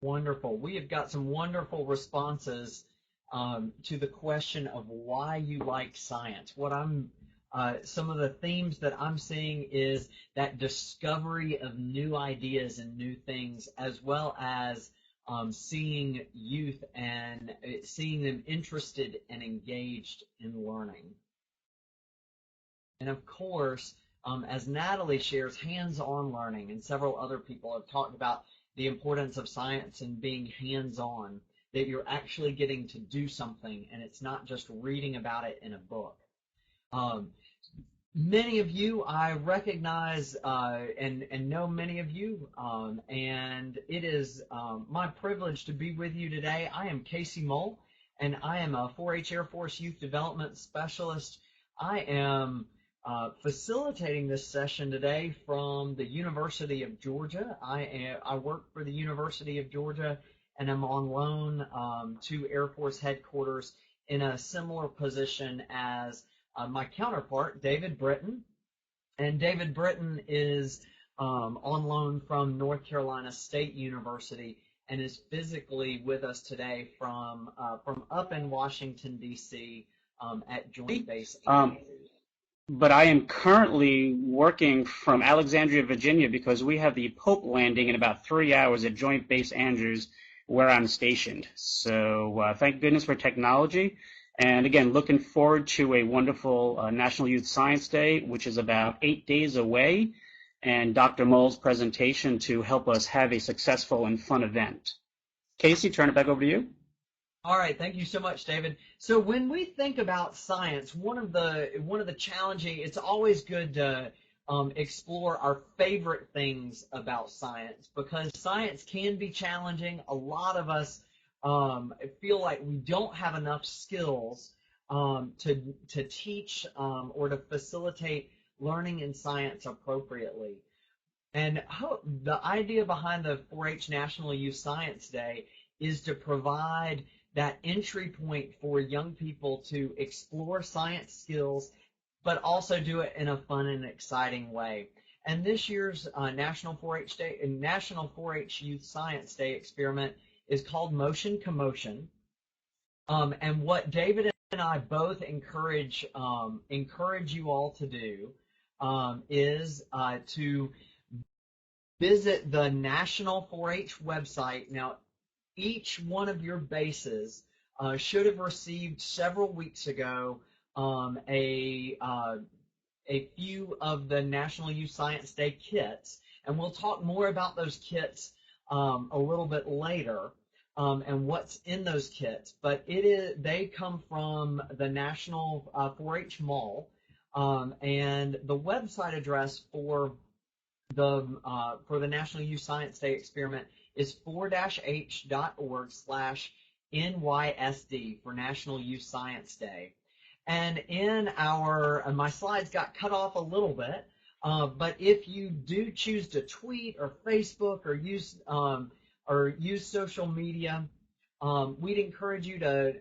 Wonderful. We have got some wonderful responses to the question of why you like science. Some of the themes that I'm seeing is that discovery of new ideas and new things, as well as seeing youth and seeing them interested and engaged in learning. And of course, as Natalie shares, hands-on learning, and several other people have talked about the importance of science and being hands-on, that you're actually getting to do something and it's not just reading about it in a book. Many of you I recognize and know many of you, and it is my privilege to be with you today. I am Casey Mole, and I am a 4-H Air Force Youth Development Specialist. I am facilitating this session today from the University of Georgia. I work for the University of Georgia, and I'm on loan to Air Force Headquarters in a similar position as my counterpart, David Britton. And David Britton is on loan from North Carolina State University and is physically with us today from up in Washington, D.C. At Joint Base Andrews. But I am currently working from Alexandria, Virginia, because we have the Pope landing in about 3 hours at Joint Base Andrews, where I'm stationed. So thank goodness for technology. And again, looking forward to a wonderful National Youth Science Day, which is about 8 days away, and Dr. Mole's presentation to help us have a successful and fun event. Casey, turn it back over to you. All right, thank you so much, David. So when we think about science, one of the challenging, it's always good to explore our favorite things about science, because science can be challenging. A lot of us feel like we don't have enough skills to teach or to facilitate learning in science appropriately. And the idea behind the 4-H National Youth Science Day is to provide that entry point for young people to explore science skills, but also do it in a fun and exciting way. And this year's National 4-H Youth Science Day experiment is called Motion Commotion. And what David and I both encourage you all to do is to visit the National 4-H website. Now, each one of your bases should have received several weeks ago a few of the National Youth Science Day kits, and we'll talk more about those kits a little bit later and what's in those kits. But they come from the National 4-H Mall, and the website address for the National Youth Science Day experiment is 4-h.org/NYSD for National Youth Science Day. And in my slides got cut off a little bit, but if you do choose to tweet or Facebook or use social media, we'd encourage you to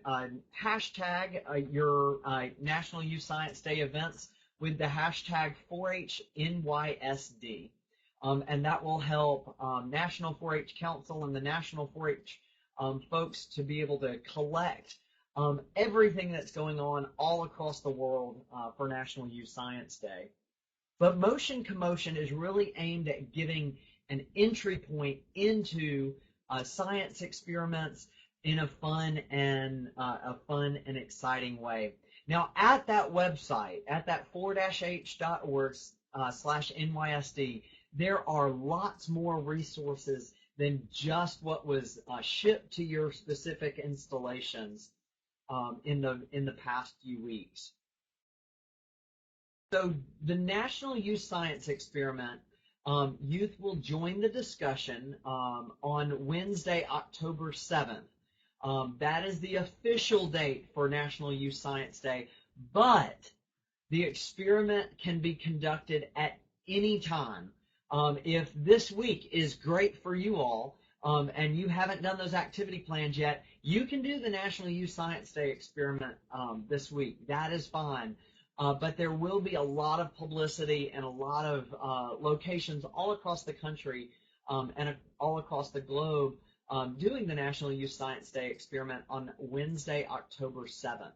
hashtag your National Youth Science Day events with the hashtag 4HNYSD. And that will help National 4-H Council and the National 4-H folks to be able to collect everything that's going on all across the world for National Youth Science Day. But Motion Commotion is really aimed at giving an entry point into science experiments in a fun and exciting way. Now, at that website, at that 4-h.org/NYSD, there are lots more resources than just what was shipped to your specific installations in the past few weeks. So the National Youth Science Experiment, youth will join the discussion on Wednesday, October 7th. That is the official date for National Youth Science Day, but the experiment can be conducted at any time. If this week is great for you all, and you haven't done those activity plans yet, you can do the National Youth Science Day experiment this week. That is fine. But there will be a lot of publicity and a lot of locations all across the country and all across the globe doing the National Youth Science Day experiment on Wednesday, October 7th.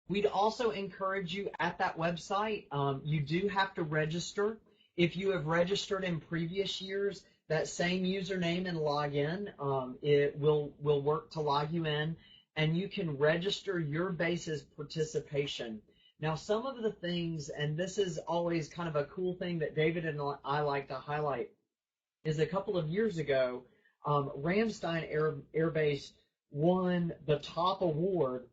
We'd also encourage you at that website, you do have to register. If you have registered in previous years, that same username and login, it will work to log you in, and you can register your base's participation. Now, some of the things, and this is always kind of a cool thing that David and I like to highlight, is a couple of years ago, Ramstein Air Base won the top award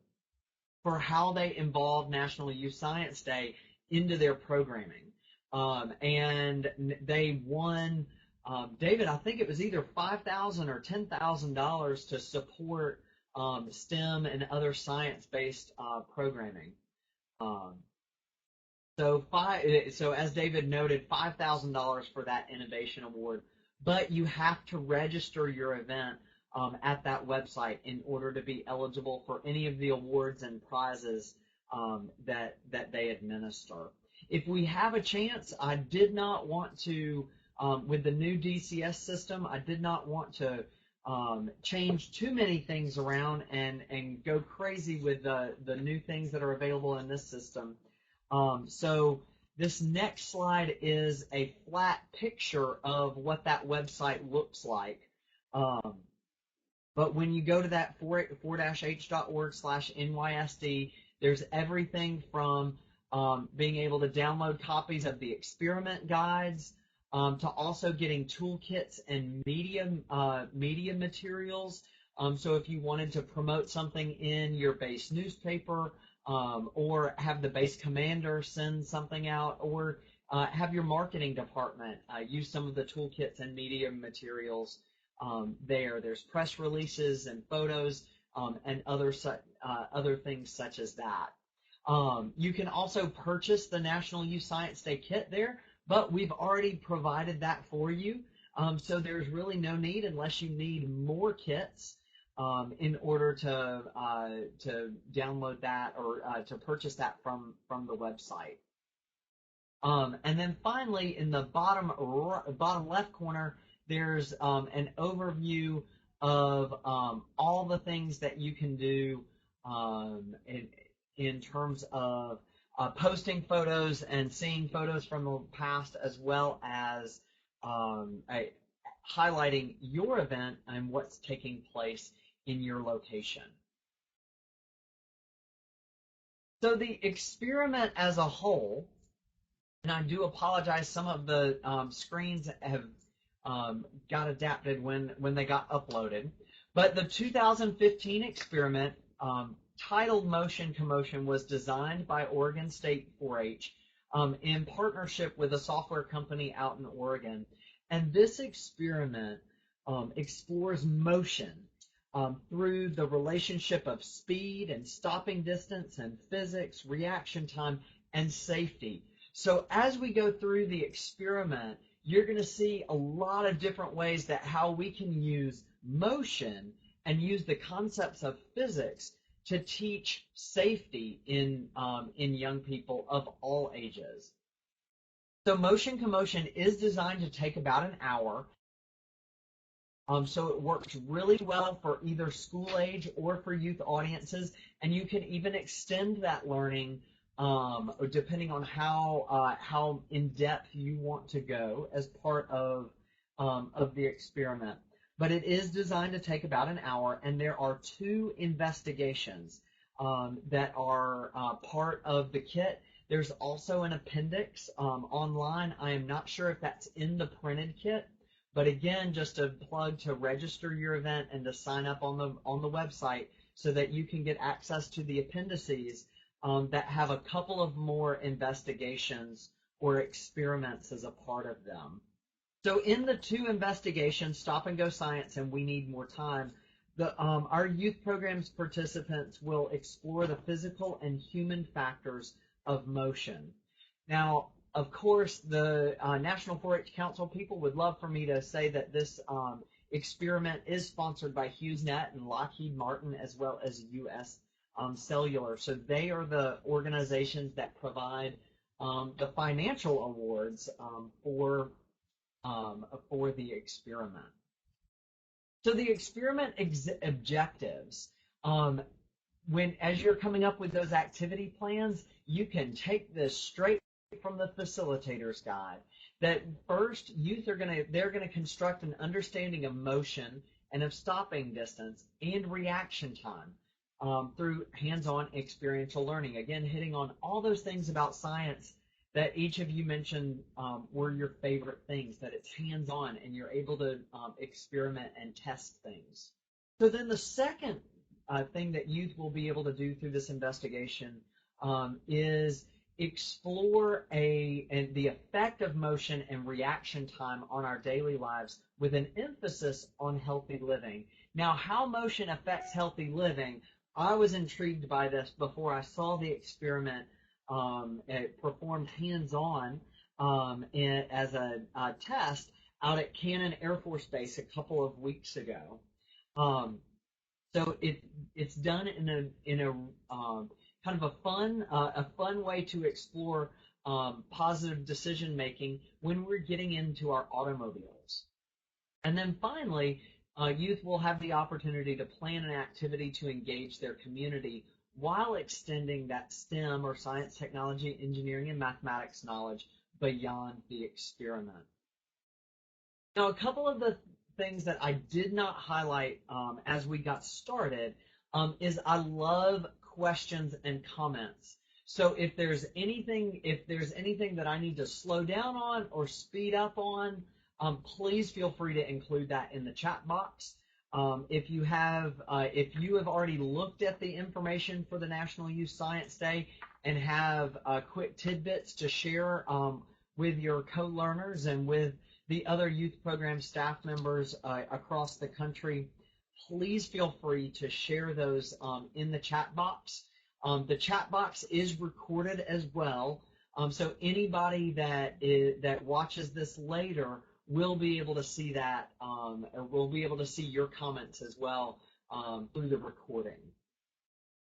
for how they involved National Youth Science Day into their programming. And they won, David, I think it was either $5,000 or $10,000 to support STEM and other science-based programming. So as David noted, $5,000 for that innovation award, but you have to register your event at that website in order to be eligible for any of the awards and prizes that they administer. If we have a chance, I did not want to, with the new DCS system, I did not want to change too many things around and go crazy with the new things that are available in this system. So this next slide is a flat picture of what that website looks like. But when you go to that 4-h.org/NYSD, there's everything from being able to download copies of the experiment guides, to also getting toolkits and media materials. So if you wanted to promote something in your base newspaper, or have the base commander send something out, or have your marketing department use some of the toolkits and media materials there. There's press releases and photos and other things such as that. You can also purchase the National Youth Science Day kit there, but we've already provided that for you. So there's really no need, unless you need more kits, in order to download that or to purchase that from the website. And then finally, in the bottom left corner, there's an overview of all the things that you can do in terms of posting photos and seeing photos from the past, as well as highlighting your event and what's taking place in your location. So the experiment as a whole, and I do apologize, some of the screens have got adapted when they got uploaded, but the 2015 experiment, titled Motion Commotion, was designed by Oregon State 4-H in partnership with a software company out in Oregon. And this experiment explores motion through the relationship of speed and stopping distance and physics, reaction time, and safety. So as we go through the experiment, you're going to see a lot of different ways that how we can use motion and use the concepts of physics to teach safety in young people of all ages. So Motion Commotion is designed to take about an hour. So it works really well for either school age or for youth audiences, and you can even extend that learning depending on how in depth you want to go as part of the experiment. But it is designed to take about an hour, and there are 2 investigations that are part of the kit. There's also an appendix online. I am not sure if that's in the printed kit, but again, just a plug to register your event and to sign up on the website so that you can get access to the appendices that have a couple of more investigations or experiments as a part of them. So in the 2 investigations, Stop and Go Science and We Need More Time, our youth programs participants will explore the physical and human factors of motion. Now, of course, the National 4-H Council people would love for me to say that this experiment is sponsored by HughesNet and Lockheed Martin, as well as U.S. Cellular. So they are the organizations that provide the financial awards for the experiment. So the experiment objectives, as you're coming up with those activity plans, you can take this straight from the facilitator's guide. That first, they're gonna construct an understanding of motion and of stopping distance and reaction time through hands-on experiential learning. Again, hitting on all those things about science that each of you mentioned were your favorite things, that it's hands-on and you're able to experiment and test things. So then the second thing that youth will be able to do through this investigation is explore the effect of motion and reaction time on our daily lives with an emphasis on healthy living. Now, how motion affects healthy living, I was intrigued by this before I saw the experiment performed hands-on as a test out at Cannon Air Force Base a couple of weeks ago. So it's done in a kind of a fun way to explore positive decision making when we're getting into our automobiles. And then finally, youth will have the opportunity to plan an activity to engage their community while extending that STEM or science, technology, engineering, and mathematics knowledge beyond the experiment. Now, a couple of the things that I did not highlight as we got started is I love questions and comments. So if there's anything that I need to slow down on or speed up on, please feel free to include that in the chat box. If you have already looked at the information for the National Youth Science Day and have quick tidbits to share with your co-learners and with the other youth program staff members across the country, please feel free to share those in the chat box. The chat box is recorded as well, so anybody that watches this later will be able to see that, will be able to see your comments as well through the recording.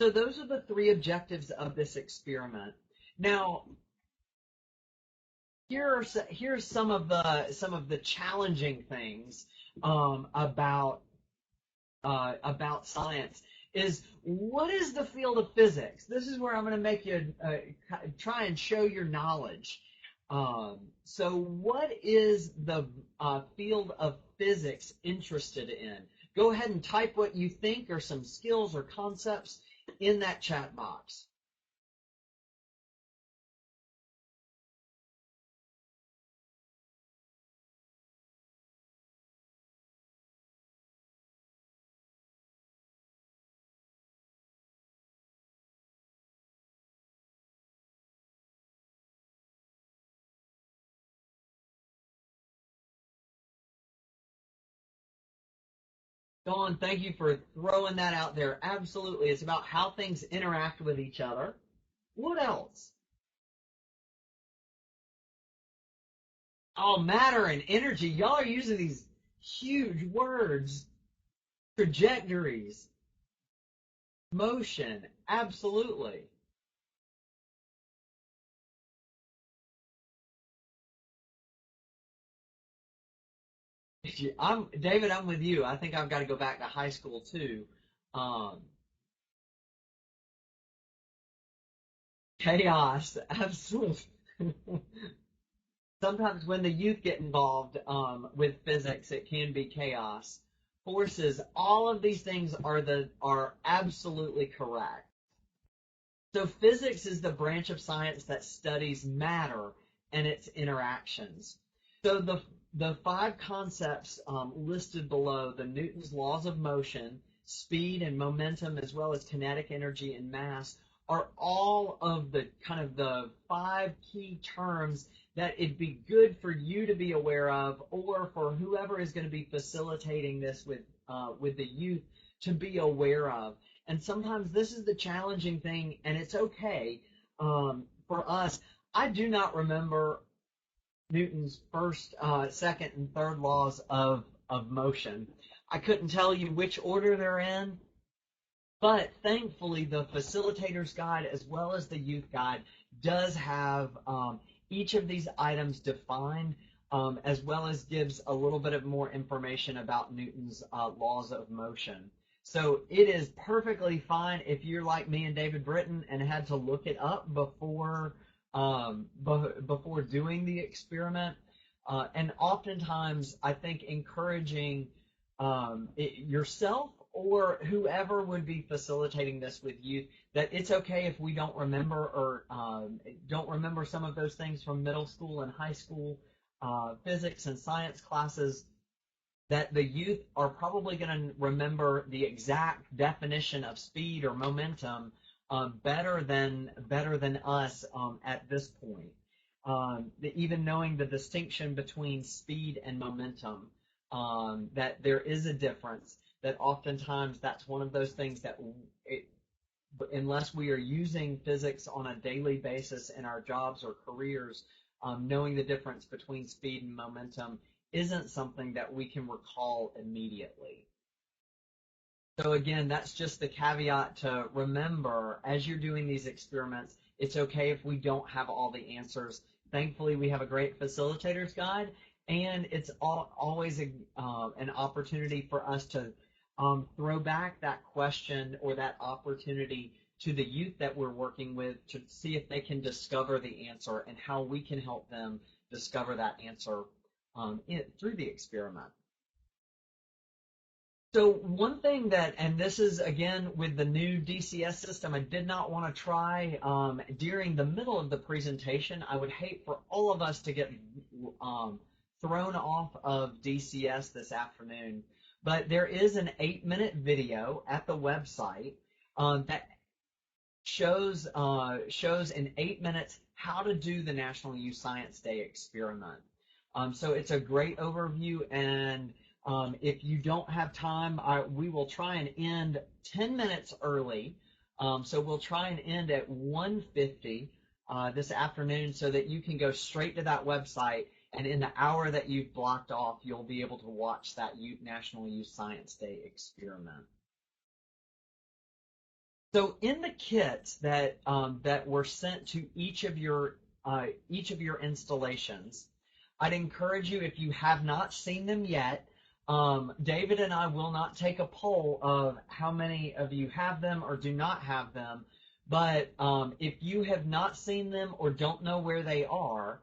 So those are the three objectives of this experiment. Now, here's some of the challenging things about science. Is what is the field of physics? This is where I'm going to make you try and show your knowledge. So what is the field of physics interested in? Go ahead and type what you think are some skills or concepts in that chat box. Dawn, thank you for throwing that out there. Absolutely. It's about how things interact with each other. What else? Oh, matter and energy. Y'all are using these huge words. Trajectories. Motion. Absolutely. David, I'm with you. I think I've got to go back to high school too. Chaos, absolutely. Sometimes when the youth get involved with physics, it can be chaos. Forces, all of these things are absolutely correct. So physics is the branch of science that studies matter and its interactions. So the five concepts listed below, the Newton's laws of motion, speed and momentum, as well as kinetic energy and mass, are all of the kind of the five key terms that it'd be good for you to be aware of, or for whoever is going to be facilitating this with the youth to be aware of. And sometimes this is the challenging thing, and it's okay for us. I do not remember Newton's first, second, and third laws of motion. I couldn't tell you which order they're in, but thankfully the facilitator's guide as well as the youth guide does have each of these items defined as well as gives a little bit of more information about Newton's laws of motion. So it is perfectly fine if you're like me and David Britton and had to look it up before doing the experiment. And oftentimes, I think encouraging yourself or whoever would be facilitating this with youth, that it's okay if we don't remember or don't remember some of those things from middle school and high school physics and science classes, that the youth are probably going to remember the exact definition of speed or momentum better than us at this point. Even knowing the distinction between speed and momentum, that there is a difference, that oftentimes that's one of those things that unless we are using physics on a daily basis in our jobs or careers, knowing the difference between speed and momentum isn't something that we can recall immediately. So again, that's just the caveat to remember as you're doing these experiments. It's okay if we don't have all the answers. Thankfully, we have a great facilitator's guide, and it's always an opportunity for us to throw back that question or that opportunity to the youth that we're working with to see if they can discover the answer and how we can help them discover that answer through the experiment. So one thing that, and this is again with the new DCS system, I did not want to try during the middle of the presentation. I would hate for all of us to get thrown off of DCS this afternoon. But there is an 8-minute video at the website that shows in 8 minutes how to do the National Youth Science Day experiment. So it's a great overview, and if you don't have time, we will try and end 10 minutes early. So we'll try and end at 1:50 this afternoon so that you can go straight to that website, and in the hour that you've blocked off, you'll be able to watch that National Youth Science Day experiment. So in the kits that were sent to each of your installations, I'd encourage you, if you have not seen them yet, David and I will not take a poll of how many of you have them or do not have them, but if you have not seen them or don't know where they are,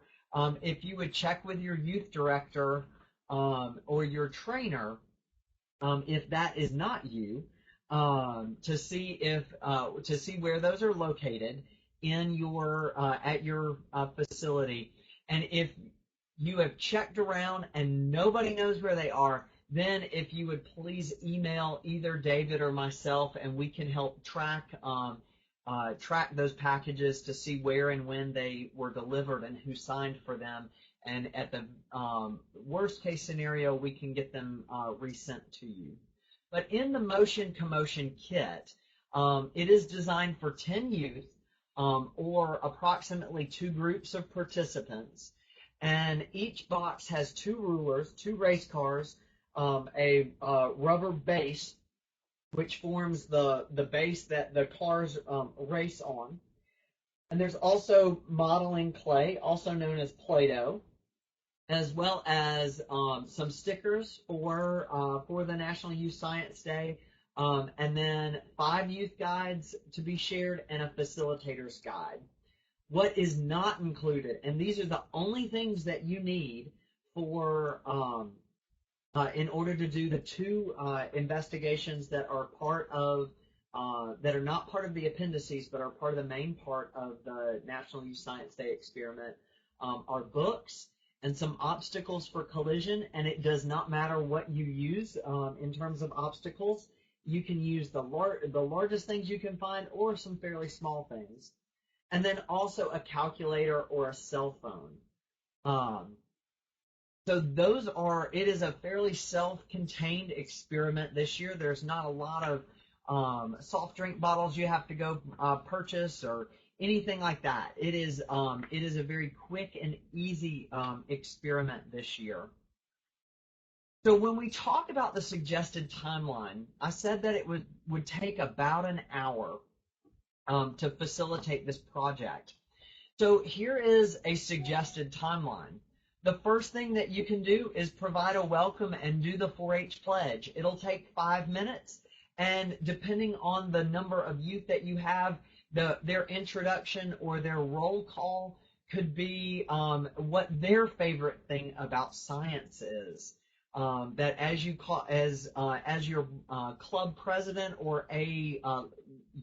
if you would check with your youth director or your trainer, if that is not you, to see where those are located in your at your facility. And if you have checked around and nobody knows where they are, then if you would please email either David or myself, and we can help track those packages to see where and when they were delivered and who signed for them. And at the worst case scenario, we can get them resent to you. But in the Motion Commotion kit, it is designed for 10 youth or approximately 2 groups of participants. And each box has 2 rulers, 2 race cars, a rubber base, which forms the base that the cars race on. And there's also modeling clay, also known as Play-Doh, as well as some stickers for the National Youth Science Day, and then 5 youth guides to be shared and a facilitator's guide. What is not included, and these are the only things that you need for in order to do the 2 investigations that are part of that are not part of the appendices but are part of the main part of the National Youth Science Day experiment, are books and some obstacles for collision. And it does not matter what you use in terms of obstacles. You can use the largest things you can find or some fairly small things. And then also a calculator or a cell phone. So those are, it is a fairly self-contained experiment this year. There's not a lot of soft drink bottles you have to go purchase or anything like that. It is a very quick and easy experiment this year. So when we talked about the suggested timeline, I said that it would take about an hour to facilitate this project. So here is a suggested timeline. the first thing that you can do is provide a welcome and do the 4-H pledge. It'll take 5 minutes, and depending on the number of youth that you have, their introduction or their roll call could be what their favorite thing about science is. That as you call as your club president or a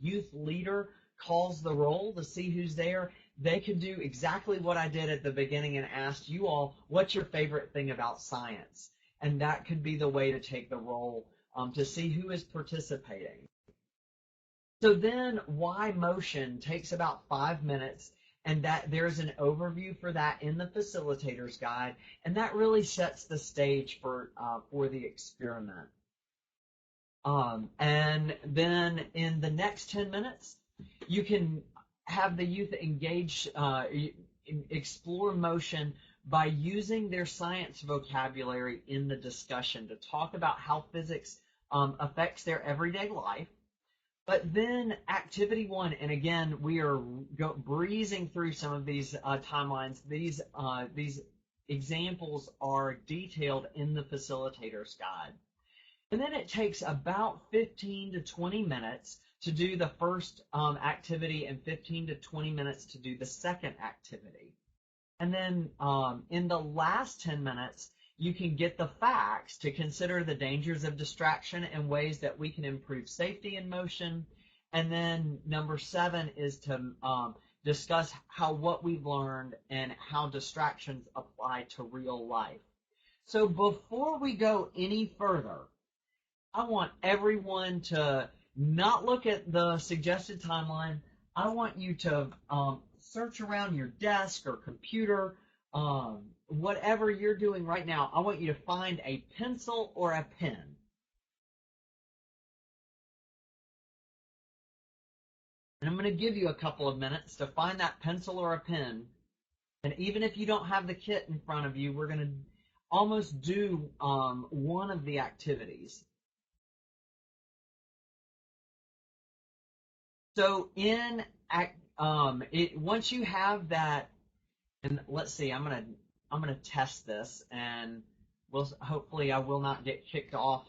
youth leader calls the roll to see who's there, they can do exactly what I did at the beginning and asked you all, what's your favorite thing about science? And that could be the way to take the roll to see who is participating. So then why motion takes about 5 minutes, and that there's an overview for that in the facilitator's guide, and that really sets the stage for the experiment. And then in the next 10 minutes, you can have the youth engage, explore motion by using their science vocabulary in the discussion to talk about how physics affects their everyday life. But then activity 1, and again, we are breezing through some of these timelines. These examples are detailed in the facilitator's guide. And then it takes about 15 to 20 minutes to do the first activity and 15 to 20 minutes to do the second activity. And then in the last 10 minutes, you can get the facts to consider the dangers of distraction and ways that we can improve safety in motion. And then number 7 is to discuss what we've learned and how distractions apply to real life. So before we go any further, I want everyone to not look at the suggested timeline. I want you to search around your desk or computer, whatever you're doing right now. I want you to find a pencil or a pen. And I'm going to give you a couple of minutes to find that pencil or a pen. And even if you don't have the kit in front of you, we're going to almost do one of the activities. So once you have that, and let's see, I'm gonna test this, and hopefully I will not get kicked off,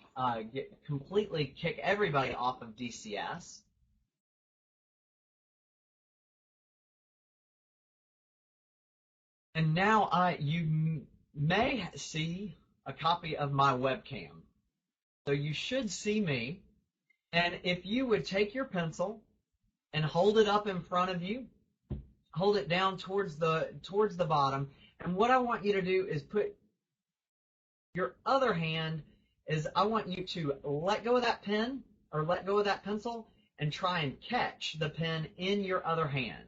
completely kick everybody off of DCS. And now you may see a copy of my webcam, so you should see me. And if you would take your pencil and hold it up in front of you, hold it down towards the bottom, and what I want you to do is put your other hand, I want you to let go of that pen or let go of that pencil and try and catch the pen in your other hand.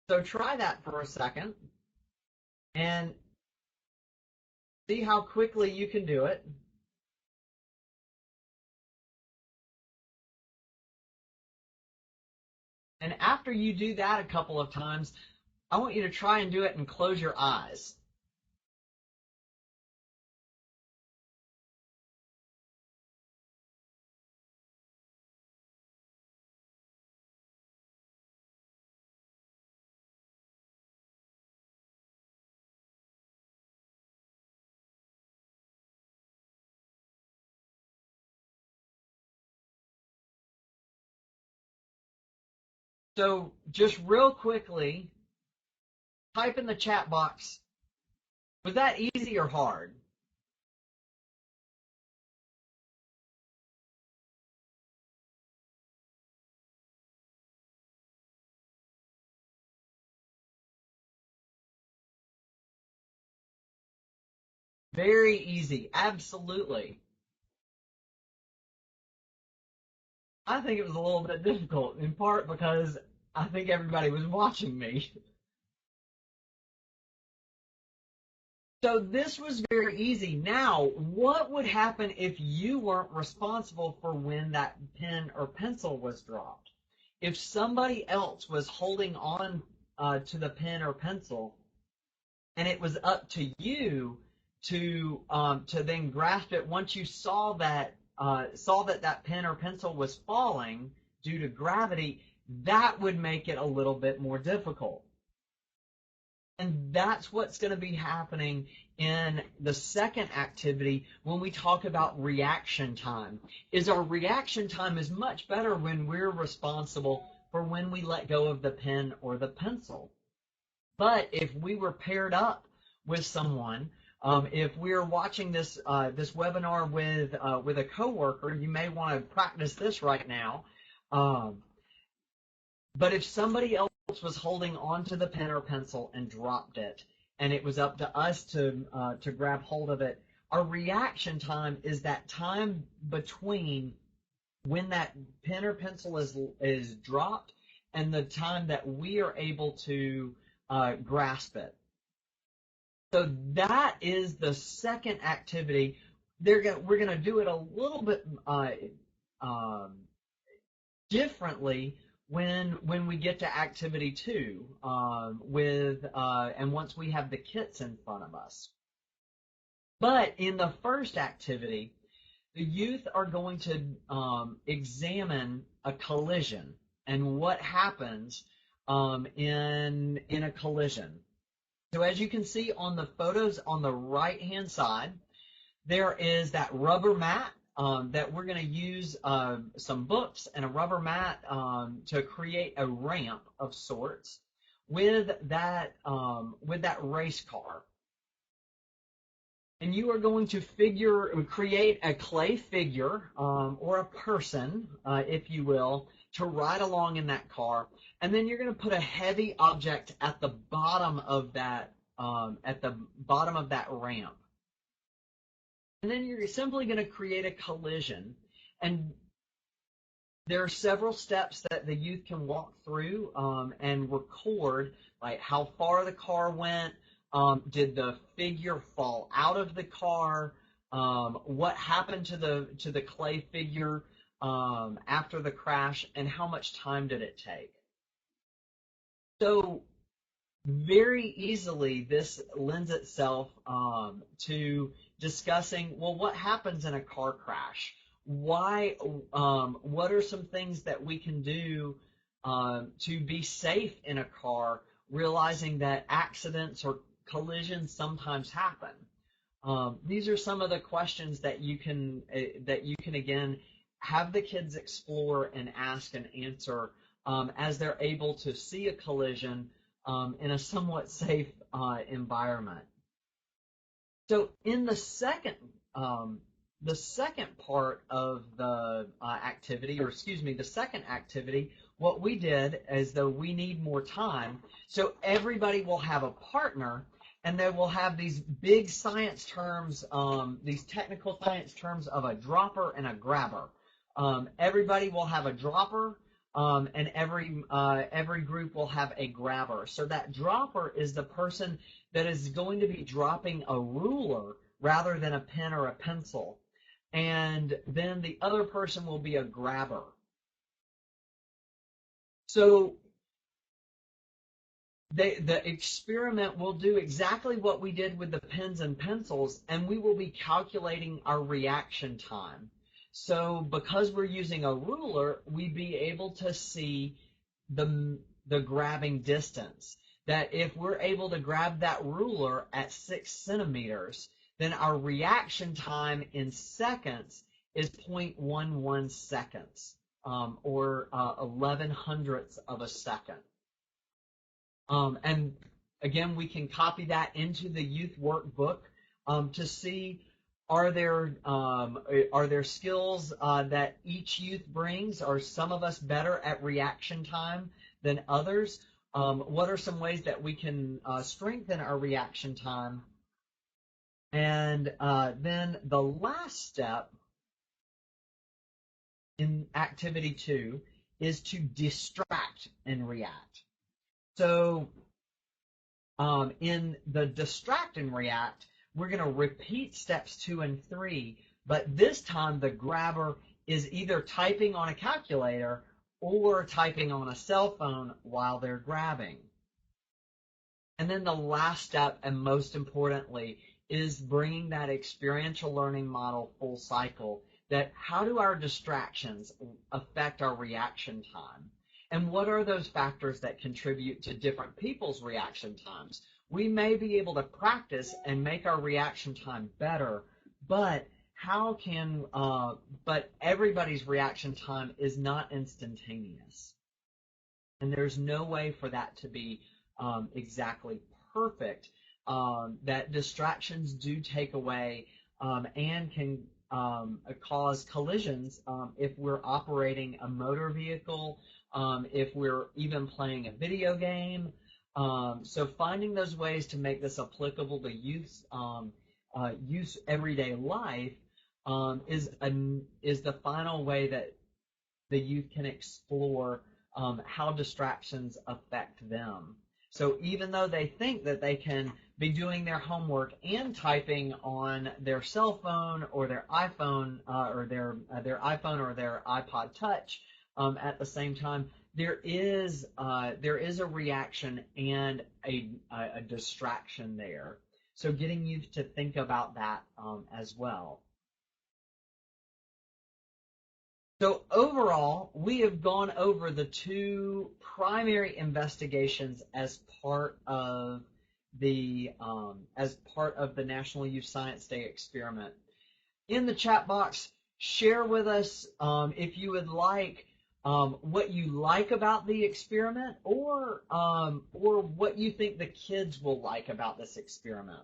So try that for a second and see how quickly you can do it. And after you do that a couple of times, I want you to try and do it and close your eyes. So just real quickly, type in the chat box, was that easy or hard? Very easy, absolutely. I think it was a little bit difficult, in part because I think everybody was watching me. So this was very easy. Now, what would happen if you weren't responsible for when that pen or pencil was dropped? If somebody else was holding on to the pen or pencil, and it was up to you to then grasp it once you saw that that pen or pencil was falling due to gravity, that would make it a little bit more difficult. And that's what's going to be happening in the second activity when we talk about reaction time. Is our reaction time is much better when we're responsible for when we let go of the pen or the pencil. But if we were paired up with someone, if we're watching this this webinar with a coworker, you may want to practice this right now. But if somebody else was holding onto the pen or pencil and dropped it, and it was up to us to grab hold of it, our reaction time is that time between when that pen or pencil is dropped and the time that we are able to grasp it. So that is the second activity. We're going to do it a little bit differently when we get to activity 2 and once we have the kits in front of us. But in the first activity, the youth are going to examine a collision and what happens in a collision. So as you can see on the photos on the right-hand side, there is that rubber mat that we're going to use some books and a rubber mat to create a ramp of sorts with that race car. And you are going to create a clay figure or a person, if you will, to ride along in that car. And then you're going to put a heavy object at the bottom of that ramp. And then you're simply going to create a collision. And there are several steps that the youth can walk through and record, like how far the car went, did the figure fall out of the car, what happened to the clay figure after the crash, and how much time did it take. So very easily this lends itself to discussing, well, what happens in a car crash? Why? What are some things that we can do to be safe in a car, realizing that accidents or collisions sometimes happen? These are some of the questions that you can again have the kids explore and ask and answer as they're able to see a collision in a somewhat safe environment. So in the second part of the activity, or excuse me, the second activity, what we did is, though we need more time, so everybody will have a partner, and they will have these big science terms, these technical science terms of a dropper and a grabber. Everybody will have a dropper, and every group will have a grabber. So that dropper is the person that is going to be dropping a ruler rather than a pen or a pencil. And then the other person will be a grabber. So the experiment will do exactly what we did with the pens and pencils, and we will be calculating our reaction time. So because we're using a ruler, we'd be able to see the grabbing distance. That if we're able to grab that ruler at 6 centimeters, then our reaction time in seconds is 0.11 seconds, or 11 hundredths of a second. And again, we can copy that into the youth workbook to see, are there skills that each youth brings? Are some of us better at reaction time than others? What are some ways that we can strengthen our reaction time? And then the last step in activity 2 is to distract and react. So in the distract and react, we're going to repeat steps 2 and 3, but this time the grabber is either typing on a calculator or typing on a cell phone while they're grabbing. And then the last step, and most importantly, is bringing that experiential learning model full cycle. That how do our distractions affect our reaction time? And what are those factors that contribute to different people's reaction times? We may be able to practice and make our reaction time better, but but everybody's reaction time is not instantaneous. And there's no way for that to be exactly perfect. That distractions do take away and can cause collisions if we're operating a motor vehicle, if we're even playing a video game. So finding those ways to make this applicable to youth everyday life is the final way that the youth can explore how distractions affect them. So even though they think that they can be doing their homework and typing on their cell phone or their iPhone or their iPhone or their iPod Touch at the same time, there is a reaction and a distraction there. So getting youth to think about that as well. So overall, we have gone over the two primary investigations as part of the National Youth Science Day experiment. In the chat box, share with us if you would like what you like about the experiment, or what you think the kids will like about this experiment.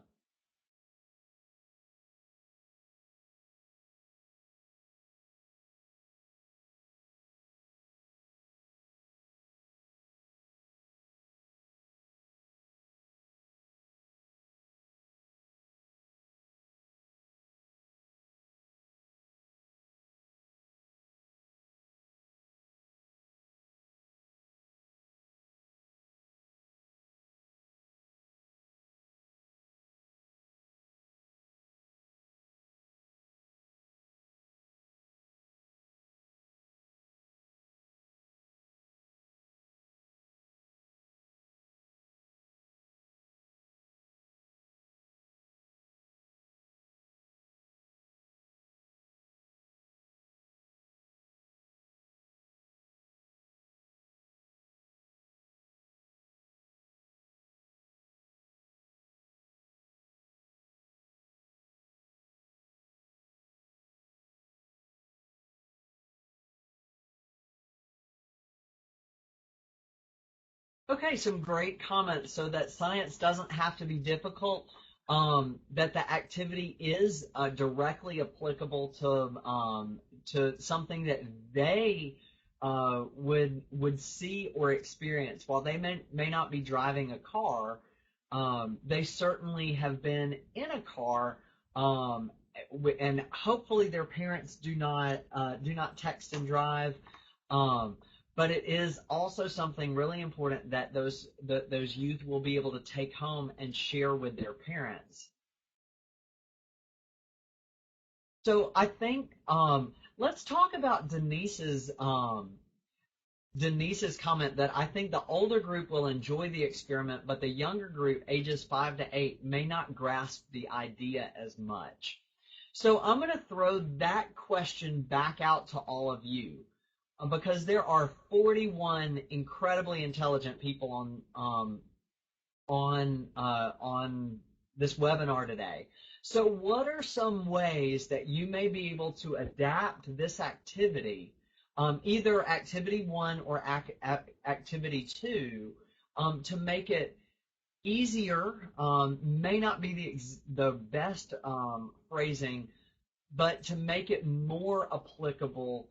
Okay, some great comments. So that science doesn't have to be difficult. That the activity is directly applicable to something that they would see or experience. While they may not be driving a car, they certainly have been in a car, and hopefully their parents do not text and drive. But it is also something really important that those youth will be able to take home and share with their parents. So I think let's talk about Denise's comment that I think the older group will enjoy the experiment, but the younger group, ages 5 to 8, may not grasp the idea as much. So I'm going to throw that question back out to all of you, because there are 41 incredibly intelligent people on this webinar today. So what are some ways that you may be able to adapt this activity, either activity 1 or activity 2, to make it easier? May not be the best phrasing, but to make it more applicable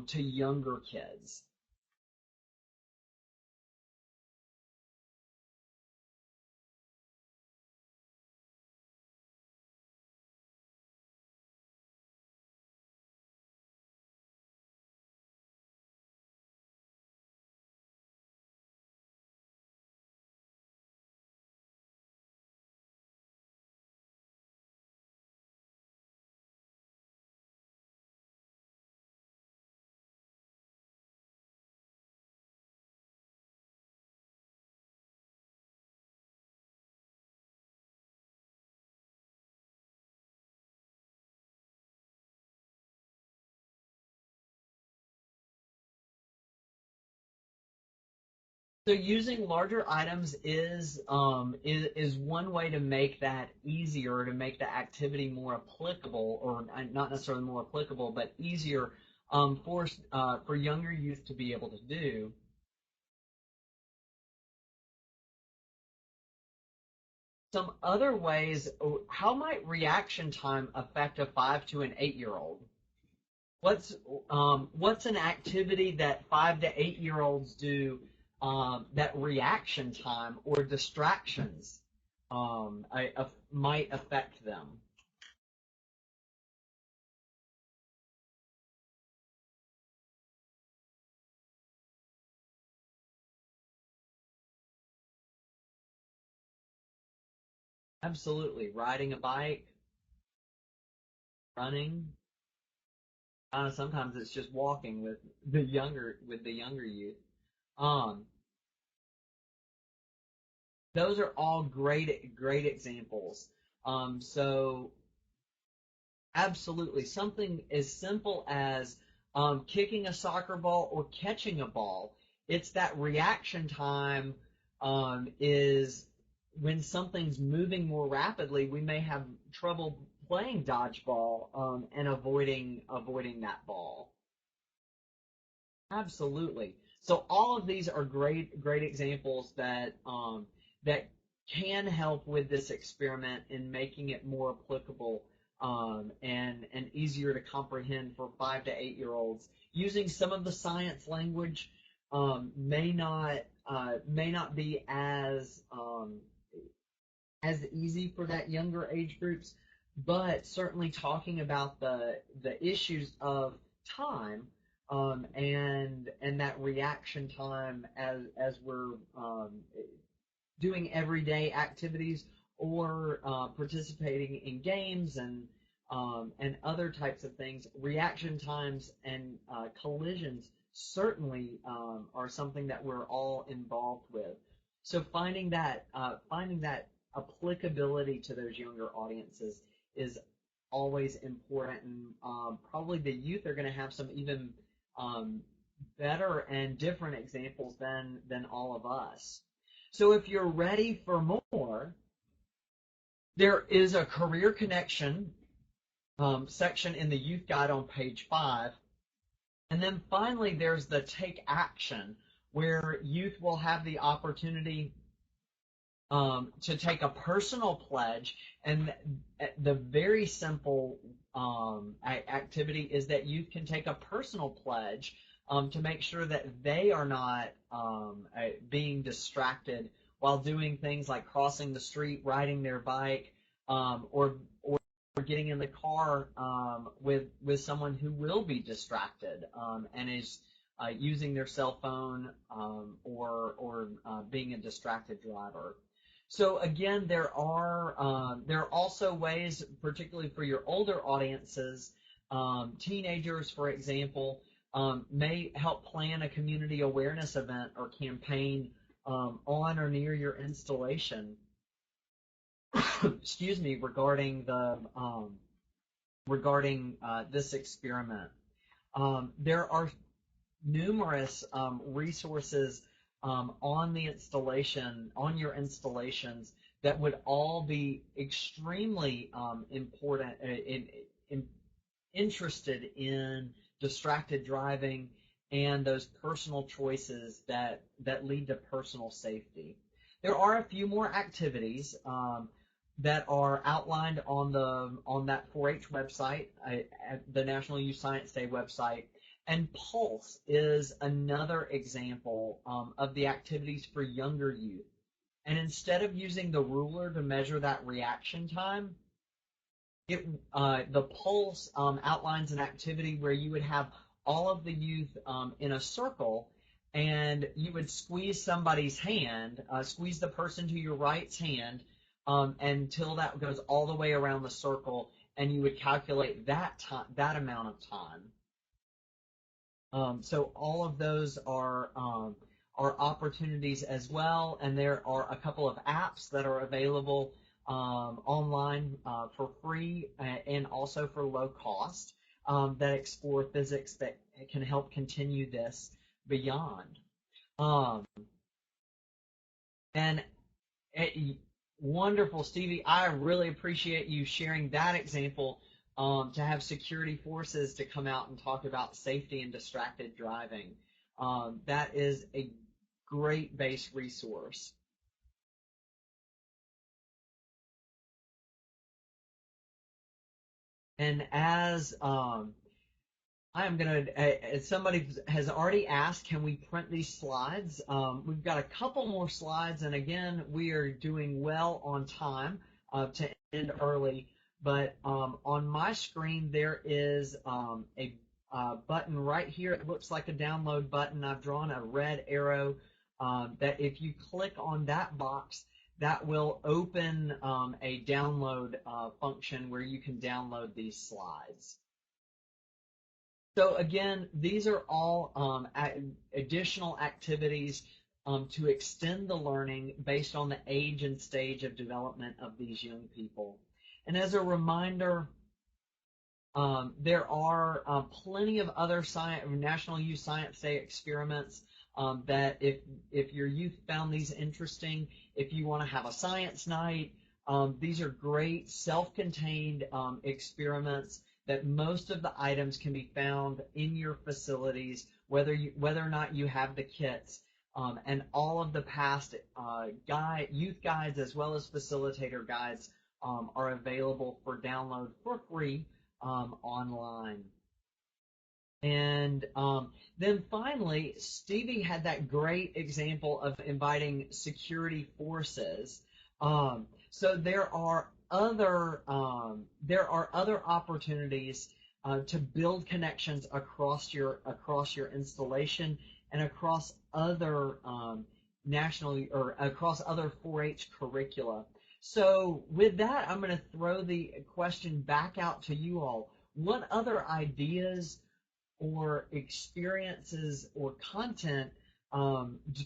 to younger kids. So using larger items is one way to make that easier, to make the activity more applicable, or not necessarily more applicable, but easier for younger youth to be able to do. Some other ways, how might reaction time affect a 5 to an 8-year-old? What's an activity that 5 to 8-year-olds do that reaction time or distractions might affect them? Absolutely, riding a bike, running. Sometimes it's just walking with the younger youth. Um, those are all great examples. So absolutely, something as simple as kicking a soccer ball or catching a ball. It's that reaction time is when something's moving more rapidly, we may have trouble playing dodgeball and avoiding that ball. Absolutely. So all of these are great examples that can help with this experiment in making it more applicable and easier to comprehend for 5 to 8-year-olds. Using some of the science language may not be as easy for that younger age groups, but certainly talking about the issues of time and that reaction time as we're doing everyday activities or participating in games and other types of things. Reaction times and collisions certainly are something that we're all involved with. So finding that applicability to those younger audiences is always important, and probably the youth are going to have some even um, better and different examples than all of us. So if you're ready for more, there is a career connection section in the youth guide on page 5. And then finally, there's the take action, where youth will have the opportunity to take a personal pledge. And the very simple activity is that youth can take a personal pledge to make sure that they are not being distracted while doing things like crossing the street, riding their bike, or getting in the car with someone who will be distracted and is using their cell phone or being a distracted driver. So again, there are also ways, particularly for your older audiences, teenagers, for example, may help plan a community awareness event or campaign on or near your installation. Excuse me, regarding this experiment. There are numerous resources on your installations that would all be extremely important, interested in distracted driving and those personal choices that lead to personal safety. There are a few more activities that are outlined on that 4-H website, at the National Youth Science Day website. And Pulse is another example of the activities for younger youth. And instead of using the ruler to measure that reaction time, the Pulse outlines an activity where you would have all of the youth in a circle, and you would squeeze somebody's hand, squeeze the person to your right's hand until that goes all the way around the circle, and you would calculate that amount of time. So all of those are opportunities as well, and there are a couple of apps that are available online for free and also for low cost that explore physics that can help continue this beyond. And wonderful, Stevie. I really appreciate you sharing that example, to have security forces to come out and talk about safety and distracted driving. That is a great base resource. And as I am going to, somebody has already asked, can we print these slides? We've got a couple more slides, and again, we are doing well on time to end early. But on my screen, there is a button right here. It looks like a download button. I've drawn a red arrow that if you click on that box, that will open a download function where you can download these slides. So again, these are all additional activities to extend the learning based on the age and stage of development of these young people. And as a reminder, there are plenty of other National Youth Science Day experiments that if your youth found these interesting, if you want to have a science night, these are great self-contained experiments that most of the items can be found in your facilities, whether or not you have the kits, and all of the past youth guides as well as facilitator guides are available for download for free online. And then finally, Stevie had that great example of inviting security forces. So there are other opportunities to build connections across your installation and across other across other 4-H curricula. So with that, I'm going to throw the question back out to you all. What other ideas or experiences or content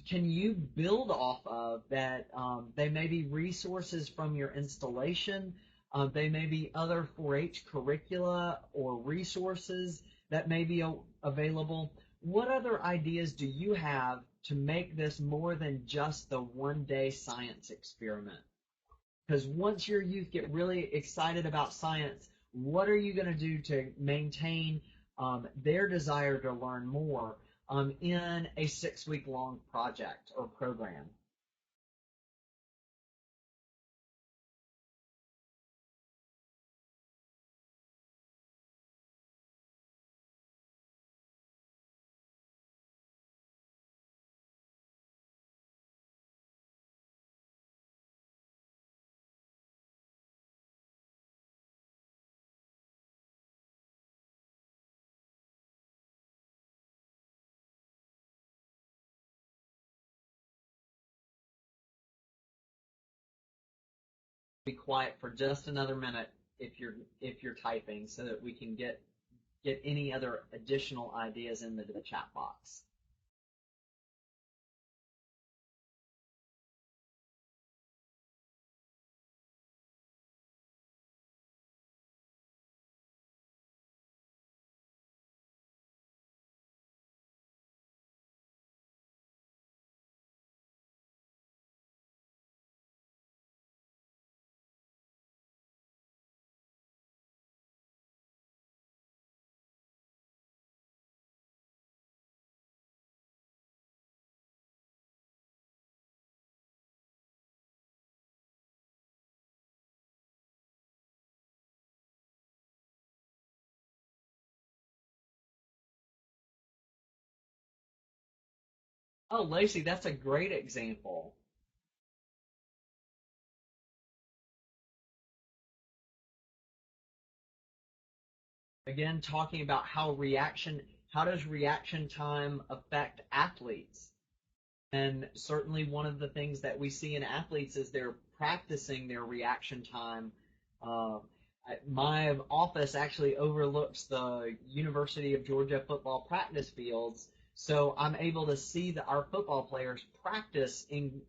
can you build off of that they may be resources from your installation, they may be other 4-H curricula or resources that may be available? What other ideas do you have to make this more than just the one-day science experiment? Because once your youth get really excited about science, what are you going to do to maintain their desire to learn more in a 6-week-long project or program? Be quiet for just another minute if you're typing, so that we can get any other additional ideas into the chat box. Oh, Lacey, that's a great example. Again, talking about how does reaction time affect athletes? And certainly one of the things that we see in athletes is they're practicing their reaction time. Uh, my office actually overlooks the University of Georgia football practice fields, so I'm able to see that our football players practice in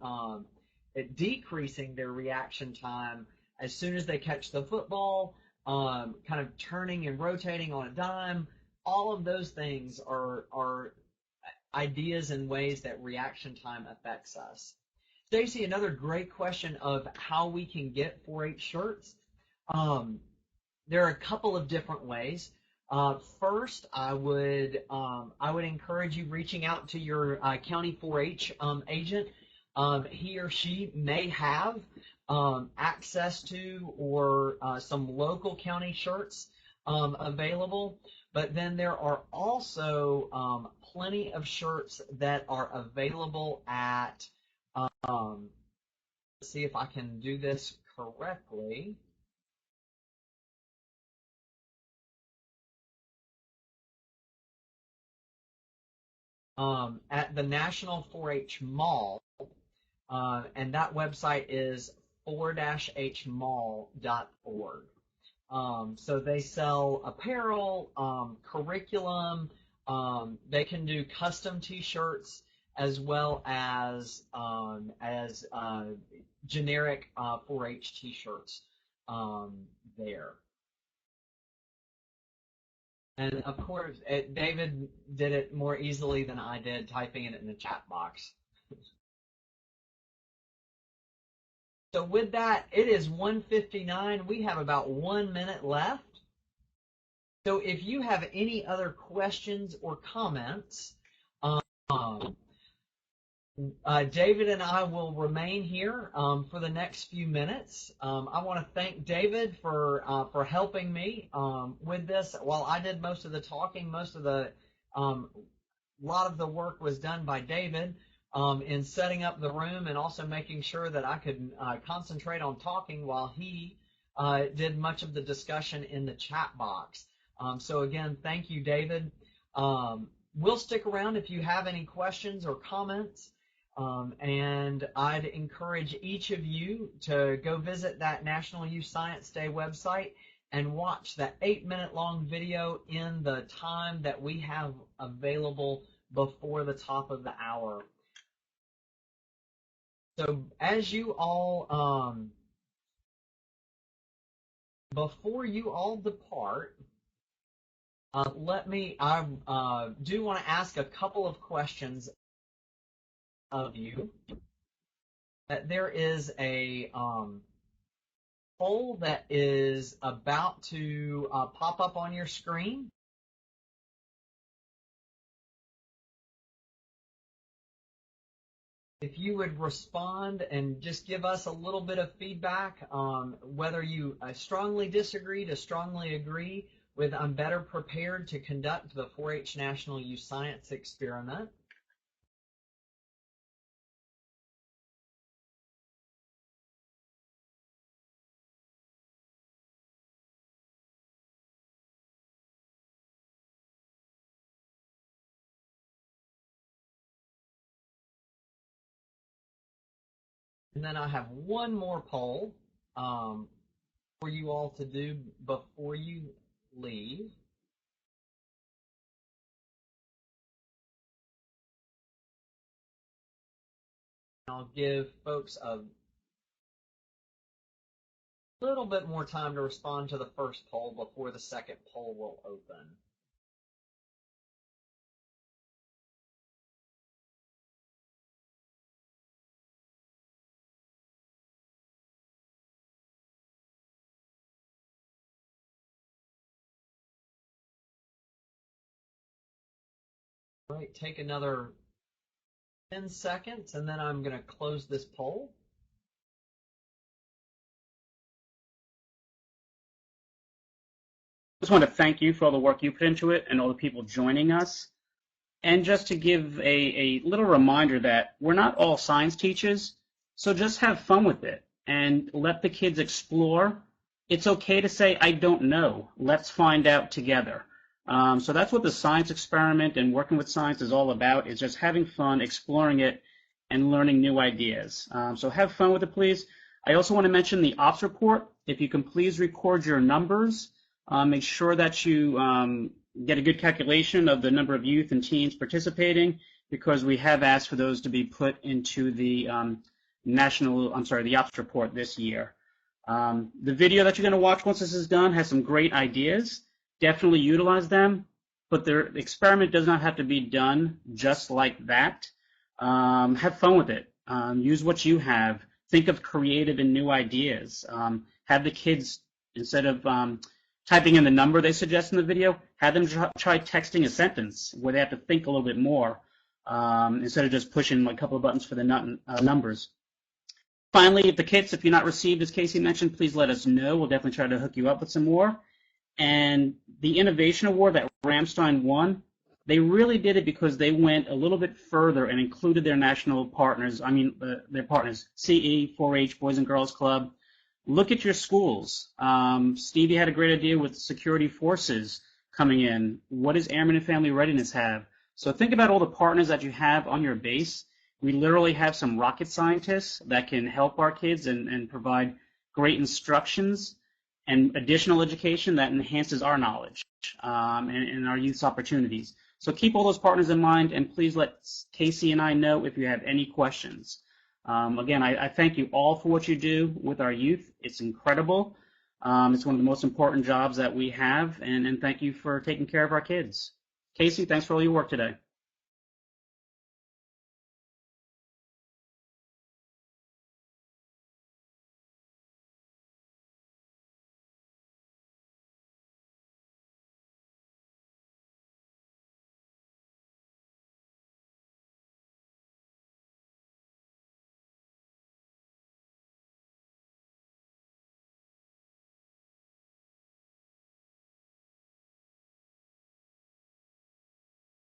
decreasing their reaction time as soon as they catch the football, kind of turning and rotating on a dime. All of those things are ideas and ways that reaction time affects us. Stacy, another great question of how we can get 4-H shirts. There are a couple of different ways. First, I would encourage you reaching out to your county 4-H agent. He or she may have access to or some local county shirts available. But then there are also plenty of shirts that are available at, let's see if I can do this correctly. At the National 4-H Mall, and that website is 4-hmall.org. So they sell apparel, curriculum, they can do custom t-shirts as well as generic 4-H t-shirts there. And of course, David did it more easily than I did, typing it in the chat box. So with that, it is 1:59. We have about 1 minute left. So if you have any other questions or comments, David and I will remain here for the next few minutes. I want to thank David for helping me with this. While I did most of the talking, most of the lot of the work was done by David in setting up the room and also making sure that I could concentrate on talking while he did much of the discussion in the chat box. So again, thank you, David. We'll stick around if you have any questions or comments. And I'd encourage each of you to go visit that National Youth Science Day website and watch that 8-minute long video in the time that we have available before the top of the hour. So as you all, before you all depart, I do want to ask a couple of questions of you. There is a poll that is about to pop up on your screen. If you would respond and just give us a little bit of feedback, whether you strongly disagree to strongly agree with I'm better prepared to conduct the 4-H National Youth Science Experiment. And then I have one more poll for you all to do before you leave. I'll give folks a little bit more time to respond to the first poll before the second poll will open. All right, take another 10 seconds, and then I'm going to close this poll. I just want to thank you for all the work you put into it and all the people joining us. And just to give a little reminder that we're not all science teachers, so just have fun with it and let the kids explore. It's okay to say, I don't know. Let's find out together. So that's what the science experiment and working with science is all about, is just having fun, exploring it, and learning new ideas. So have fun with it, please. I also want to mention the ops report. If you can please record your numbers, make sure that you get a good calculation of the number of youth and teens participating, because we have asked for those to be put into the the ops report this year. The video that you're going to watch once this is done has some great ideas. Definitely utilize them, but the experiment does not have to be done just like that. Have fun with it. Use what you have. Think of creative and new ideas. Have the kids, instead of typing in the number they suggest in the video, have them try texting a sentence where they have to think a little bit more instead of just pushing a couple of buttons for the numbers. Finally, if you're not received, as Casey mentioned, please let us know. We'll definitely try to hook you up with some more. And the Innovation Award that Ramstein won, they really did it because they went a little bit further and included their national partners, their partners, CE, 4-H, Boys and Girls Club. Look at your schools. Stevie had a great idea with security forces coming in. What does Airmen and Family Readiness have? So think about all the partners that you have on your base. We literally have some rocket scientists that can help our kids and provide great instructions and additional education that enhances our knowledge and our youth's opportunities. So keep all those partners in mind, and please let Casey and I know if you have any questions. Again, I thank you all for what you do with our youth. It's incredible. It's one of the most important jobs that we have, and thank you for taking care of our kids. Casey, thanks for all your work today.